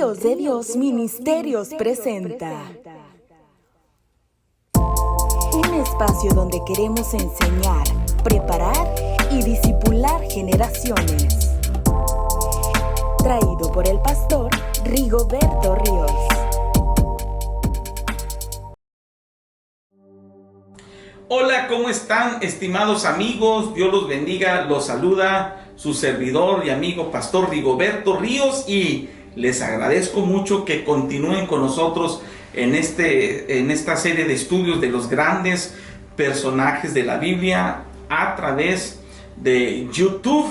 Ríos de Dios Ministerios presenta un espacio donde queremos enseñar, preparar y discipular generaciones. Traído por el pastor Rigoberto Ríos. Hola, ¿cómo están, estimados amigos? Dios los bendiga, los saluda su servidor y amigo pastor Rigoberto Ríos, y les agradezco mucho que continúen con nosotros en esta serie de estudios de los grandes personajes de la Biblia a través de YouTube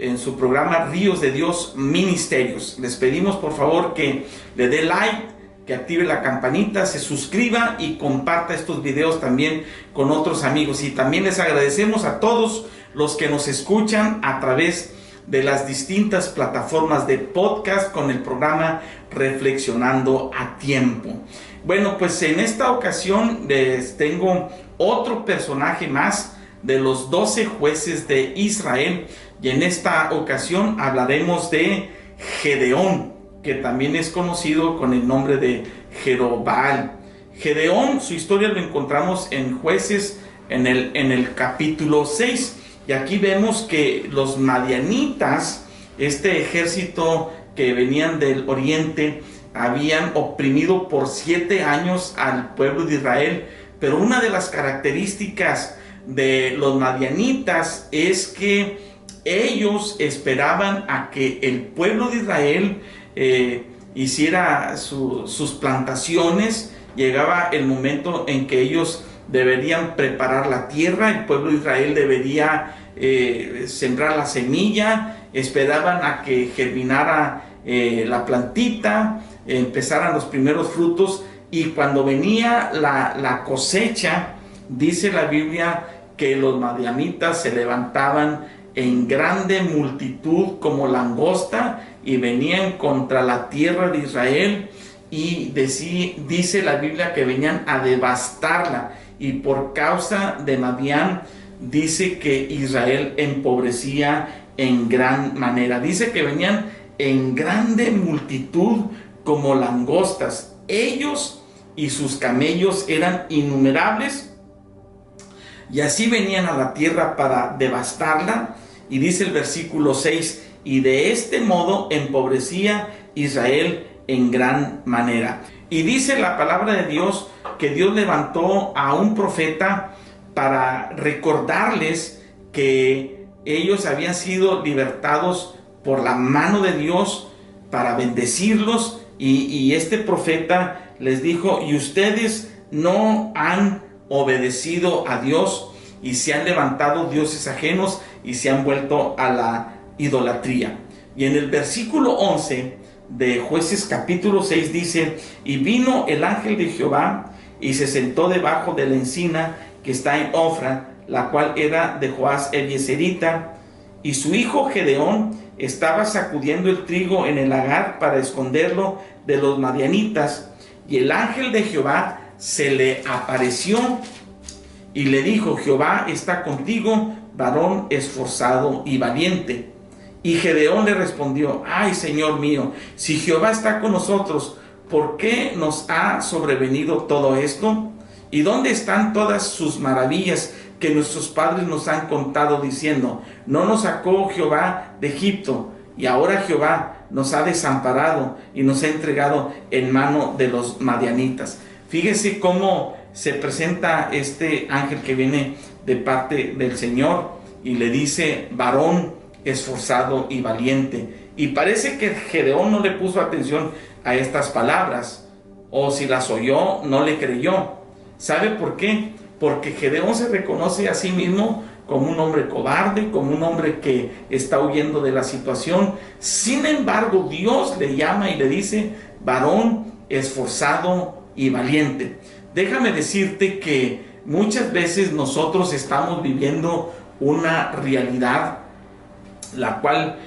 en su programa Ríos de Dios Ministerios. Les pedimos por favor que le dé like, que active la campanita, se suscriba y comparta estos videos también con otros amigos. Y también les agradecemos a todos los que nos escuchan a través de las distintas plataformas de podcast con el programa Reflexionando a Tiempo. Bueno, pues en esta ocasión les tengo otro personaje más de los 12 jueces de Israel, y en esta ocasión hablaremos de Gedeón, que también es conocido con el nombre de Jerobbaal. Gedeón, su historia lo encontramos en Jueces en el capítulo 6. Y aquí vemos que los madianitas, este ejército que venían del oriente, habían oprimido por 7 años al pueblo de Israel. Pero una de las características de los madianitas es que ellos esperaban a que el pueblo de Israel hiciera sus plantaciones. Llegaba el momento en que ellos deberían preparar la tierra, el pueblo de Israel debería sembrar la semilla, esperaban a que germinara la plantita, empezaran los primeros frutos, y cuando venía la cosecha, dice la Biblia que los madianitas se levantaban en grande multitud como langosta y venían contra la tierra de Israel, y dice la Biblia que venían a devastarla. Y por causa de Madián dice que Israel empobrecía en gran manera. Dice que venían en grande multitud como langostas. Ellos y sus camellos eran innumerables, y así venían a la tierra para devastarla. Y dice el versículo 6, y de este modo empobrecía Israel en gran manera. Y dice la palabra de Dios que Dios levantó a un profeta para recordarles que ellos habían sido libertados por la mano de Dios, para bendecirlos. Y este profeta les dijo: y ustedes no han obedecido a Dios, y se han levantado dioses ajenos y se han vuelto a la idolatría. Y en el versículo 11 de Jueces capítulo 6 dice: y vino el ángel de Jehová y se sentó debajo de la encina que está en Ofra, la cual era de Joás el Yeserita, y su hijo Gedeón estaba sacudiendo el trigo en el lagar para esconderlo de los madianitas. Y el ángel de Jehová se le apareció y le dijo: Jehová está contigo, varón esforzado y valiente. Y Gedeón le respondió: ay, Señor mío, si Jehová está con nosotros, ¿por qué nos ha sobrevenido todo esto? ¿Y dónde están todas sus maravillas que nuestros padres nos han contado, diciendo: no nos sacó Jehová de Egipto? Y ahora Jehová nos ha desamparado y nos ha entregado en mano de los madianitas. Fíjese cómo se presenta este ángel que viene de parte del Señor y le dice: varón esforzado y valiente. Y parece que Gedeón no le puso atención a estas palabras, o si las oyó no le creyó. ¿Sabe por qué? Porque Gedeón se reconoce a sí mismo como un hombre cobarde, como un hombre que está huyendo de la situación. Sin embargo, Dios le llama y le dice: varón esforzado y valiente. Déjame decirte que muchas veces nosotros estamos viviendo una realidad la cual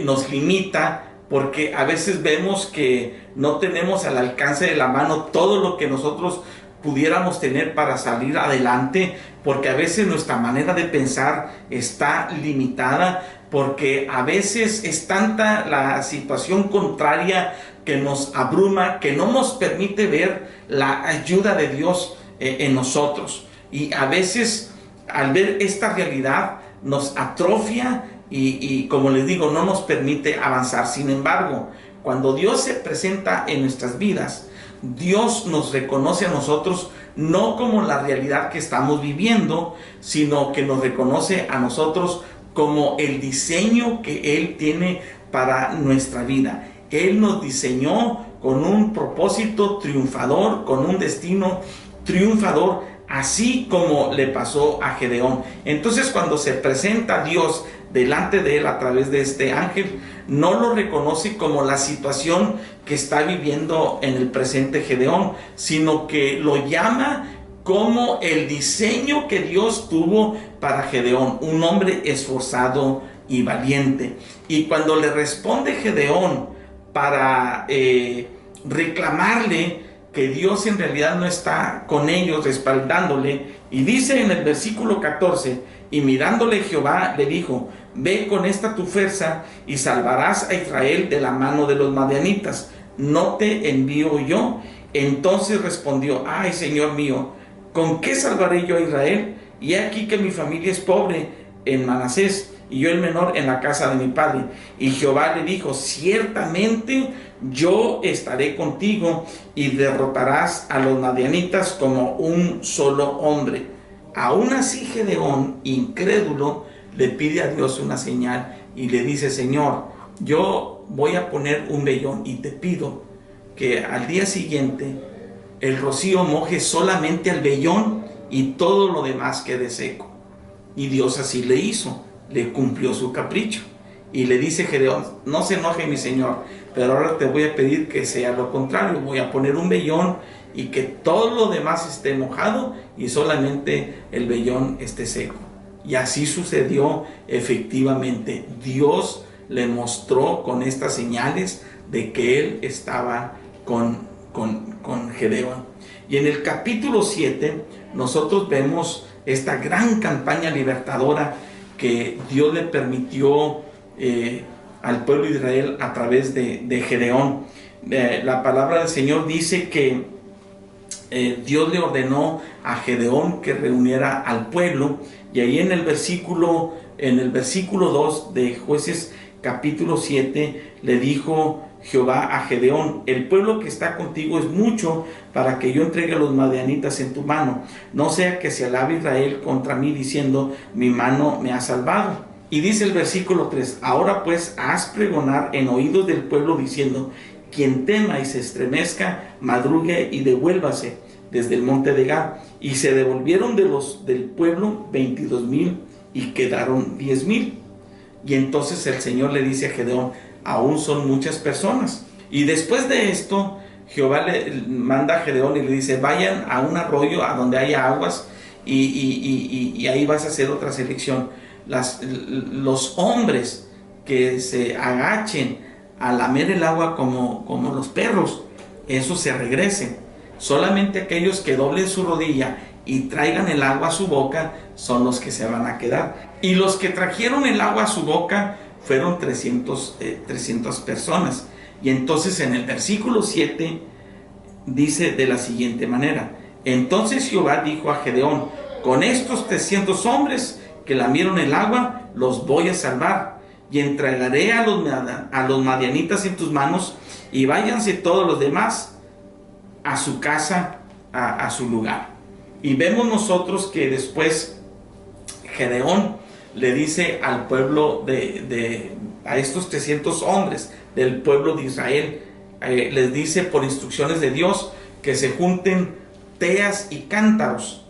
nos limita, porque a veces vemos que no tenemos al alcance de la mano todo lo que nosotros pudiéramos tener para salir adelante, porque a veces nuestra manera de pensar está limitada, porque a veces es tanta la situación contraria que nos abruma, que no nos permite ver la ayuda de Dios en nosotros. Y a veces, al ver esta realidad, nos atrofia y como les digo, no nos permite avanzar. Sin embargo, cuando Dios se presenta en nuestras vidas, Dios nos reconoce a nosotros no como la realidad que estamos viviendo, sino que nos reconoce a nosotros como el diseño que Él tiene para nuestra vida. Él nos diseñó con un propósito triunfador, con un destino triunfador, así como le pasó a Gedeón. Entonces, cuando se presenta Dios delante de él a través de este ángel, no lo reconoce como la situación que está viviendo en el presente Gedeón, sino que lo llama como el diseño que Dios tuvo para Gedeón, un hombre esforzado y valiente. Y cuando le responde Gedeón para reclamarle que Dios en realidad no está con ellos, respaldándole, y dice en el versículo 14, y mirándole Jehová le dijo, ve con esta tu fuerza y salvarás a Israel de la mano de los madianitas, ¿no te envío yo? Entonces respondió, ay Señor mío, ¿con qué salvaré yo a Israel? Y he aquí que mi familia es pobre en Manasés, y yo el menor en la casa de mi padre. Y Jehová le dijo, ciertamente yo estaré contigo y derrotarás a los madianitas como un solo hombre. Aún así Gedeón, incrédulo, le pide a Dios una señal y le dice, Señor, yo voy a poner un vellón y te pido que al día siguiente el rocío moje solamente al vellón y todo lo demás quede seco. Y Dios así le hizo, le cumplió su capricho. Y le dice Gedeón, no se enoje mi señor, pero ahora te voy a pedir que sea lo contrario, voy a poner un vellón y que todo lo demás esté mojado y solamente el vellón esté seco. Y así sucedió efectivamente. Dios le mostró con estas señales de que él estaba con Gedeón. Y en el capítulo 7 nosotros vemos esta gran campaña libertadora que Dios le permitió al pueblo de Israel a través de Gedeón. La palabra del Señor dice que Dios le ordenó a Gedeón que reuniera al pueblo, y ahí en el versículo 2 de Jueces capítulo 7 le dijo Jehová a Gedeón, el pueblo que está contigo es mucho para que yo entregue a los madianitas en tu mano, no sea que se alabe Israel contra mí diciendo, mi mano me ha salvado. Y dice el versículo 3, ahora pues haz pregonar en oídos del pueblo diciendo, quien tema y se estremezca, madrugue y devuélvase desde el monte de Gad. Y se devolvieron del pueblo 22,000 y quedaron 10,000. Y entonces el Señor le dice a Gedeón, aún son muchas personas. Y después de esto, Jehová le manda a Gedeón y le dice, vayan a un arroyo a donde haya aguas y ahí vas a hacer otra selección. Los hombres que se agachen a lamer el agua como los perros, esos se regresen. Solamente aquellos que doblen su rodilla y traigan el agua a su boca son los que se van a quedar. Y los que trajeron el agua a su boca fueron 300 personas. Y entonces en el versículo 7 dice de la siguiente manera, entonces Jehová dijo a Gedeón, con estos 300 hombres que lamieron el agua, los voy a salvar, y entregaré a los madianitas en tus manos, y váyanse todos los demás a su casa, a su lugar. Y vemos nosotros que después Gedeón le dice al pueblo a estos 300 hombres del pueblo de Israel, les dice por instrucciones de Dios que se junten teas y cántaros,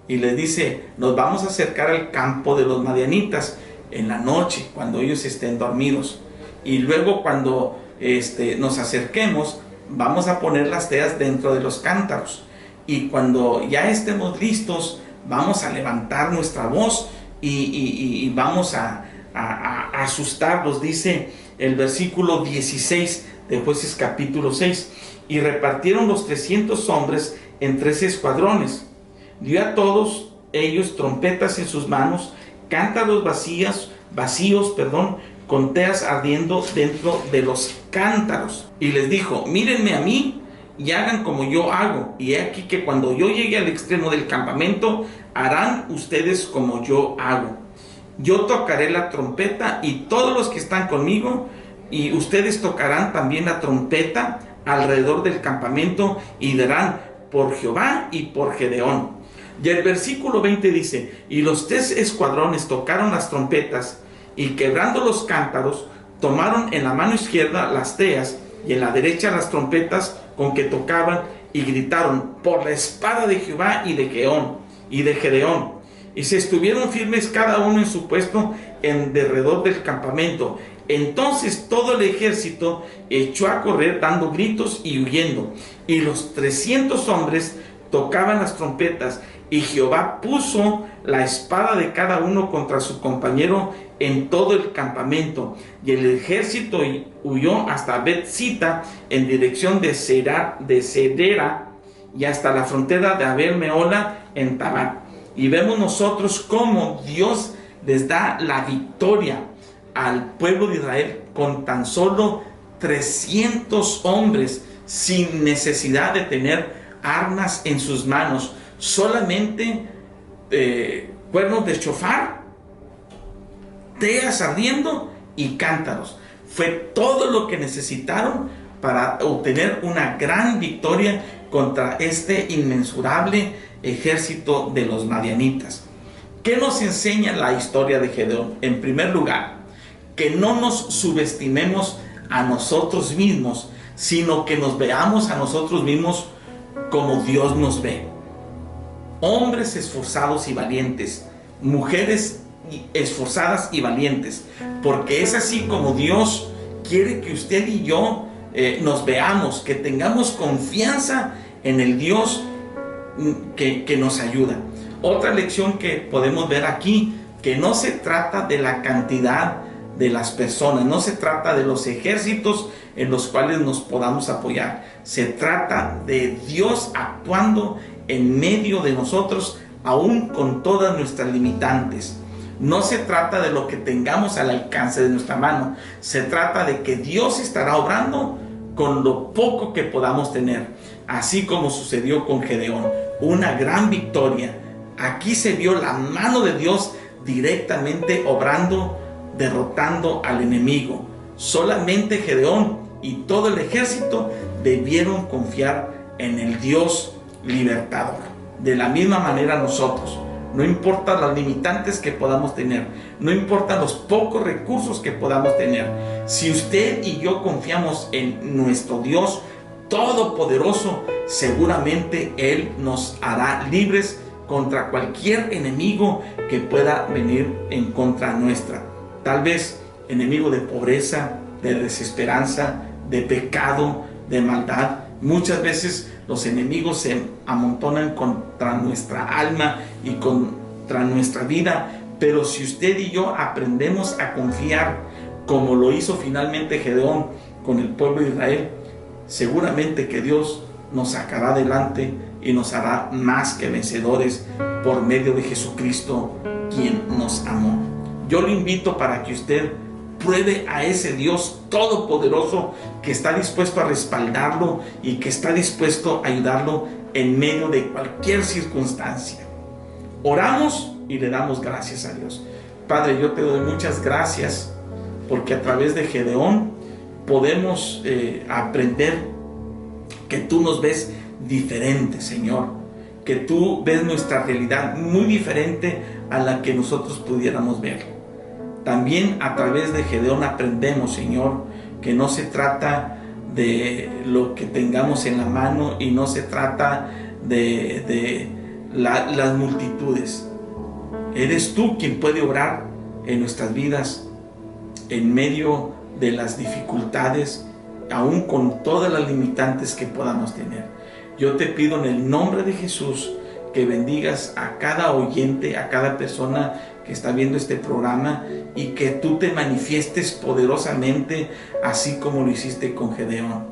y les dice, nos vamos a acercar al campo de los madianitas en la noche, cuando ellos estén dormidos, y luego cuando nos acerquemos, vamos a poner las teas dentro de los cántaros, y cuando ya estemos listos, vamos a levantar nuestra voz y vamos a asustarlos. Dice el versículo 16 de Jueces capítulo 6, y repartieron los 300 hombres en 3 escuadrones, dio a todos ellos trompetas en sus manos, cántaros vacíos, con teas ardiendo dentro de los cántaros. Y les dijo: mírenme a mí y hagan como yo hago. Y he aquí que cuando yo llegue al extremo del campamento, harán ustedes como yo hago. Yo tocaré la trompeta y todos los que están conmigo, y ustedes tocarán también la trompeta alrededor del campamento y dirán: por Jehová y por Gedeón. Y el versículo 20 dice: y los 3 escuadrones tocaron las trompetas, y quebrando los cántaros, tomaron en la mano izquierda las teas y en la derecha las trompetas con que tocaban, y gritaron: por la espada de Jehová y de Gedeón. Y se estuvieron firmes cada uno en su puesto en derredor del campamento. Entonces todo el ejército echó a correr dando gritos y huyendo. Y los 300 hombres tocaban las trompetas, y Jehová puso la espada de cada uno contra su compañero en todo el campamento. Y el ejército huyó hasta Bet-sita en dirección de Cedera y hasta la frontera de Abel-mehola en Tabat. Y vemos nosotros cómo Dios les da la victoria al pueblo de Israel con tan solo 300 hombres, sin necesidad de tener armas en sus manos, solamente cuernos de shofar, teas ardiendo y cántaros. Fue todo lo que necesitaron para obtener una gran victoria contra este inmensurable ejército de los madianitas. ¿Qué nos enseña la historia de Gedeón? En primer lugar, que no nos subestimemos a nosotros mismos, sino que nos veamos a nosotros mismos como Dios nos ve. Hombres esforzados y valientes, mujeres esforzadas y valientes, porque es así como Dios quiere que usted y yo nos veamos, que tengamos confianza en el Dios que nos ayuda. Otra lección que podemos ver aquí, que no se trata de la cantidad de las personas, no se trata de los ejércitos en los cuales nos podamos apoyar, se trata de Dios actuando en medio de nosotros, aún con todas nuestras limitantes. No se trata de lo que tengamos al alcance de nuestra mano, se trata de que Dios estará obrando con lo poco que podamos tener, así como sucedió con Gedeón, una gran victoria. Aquí se vio la mano de Dios directamente obrando, derrotando al enemigo. Solamente Gedeón y todo el ejército debieron confiar en el Dios libertador. De la misma manera nosotros, no importa las limitantes que podamos tener, no importa los pocos recursos que podamos tener, si usted y yo confiamos en nuestro Dios todopoderoso, seguramente Él nos hará libres contra cualquier enemigo que pueda venir en contra nuestra. Tal vez enemigo de pobreza, de desesperanza, de pecado, de maldad. Muchas veces los enemigos se amontonan contra nuestra alma y contra nuestra vida, pero si usted y yo aprendemos a confiar como lo hizo finalmente Gedeón con el pueblo de Israel, seguramente que Dios nos sacará adelante y nos hará más que vencedores por medio de Jesucristo, quien nos amó. Yo lo invito para que usted pruebe a ese Dios todopoderoso que está dispuesto a respaldarlo y que está dispuesto a ayudarlo en medio de cualquier circunstancia. Oramos y le damos gracias a Dios. Padre, yo te doy muchas gracias porque a través de Gedeón podemos aprender que tú nos ves diferente, Señor, que tú ves nuestra realidad muy diferente a la que nosotros pudiéramos ver. También a través de Gedeón aprendemos, Señor, que no se trata de lo que tengamos en la mano y no se trata de las multitudes. Eres tú quien puede obrar en nuestras vidas en medio de las dificultades, aún con todas las limitantes que podamos tener. Yo te pido en el nombre de Jesús que bendigas a cada oyente, a cada persona que está viendo este programa, y que tú te manifiestes poderosamente así como lo hiciste con Gedeón.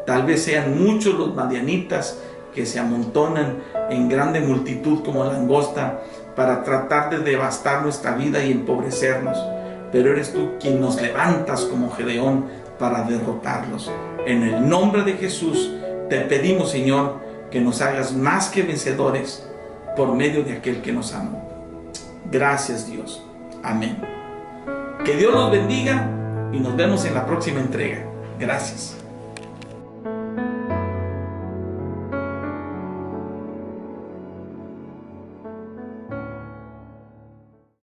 Tal vez sean muchos los madianitas que se amontonan en grande multitud como langosta para tratar de devastar nuestra vida y empobrecernos, pero eres tú quien nos levantas como Gedeón para derrotarlos. En el nombre de Jesús te pedimos, Señor, que nos hagas más que vencedores por medio de aquel que nos amó. Gracias, Dios. Amén. Que Dios los bendiga y nos vemos en la próxima entrega. Gracias.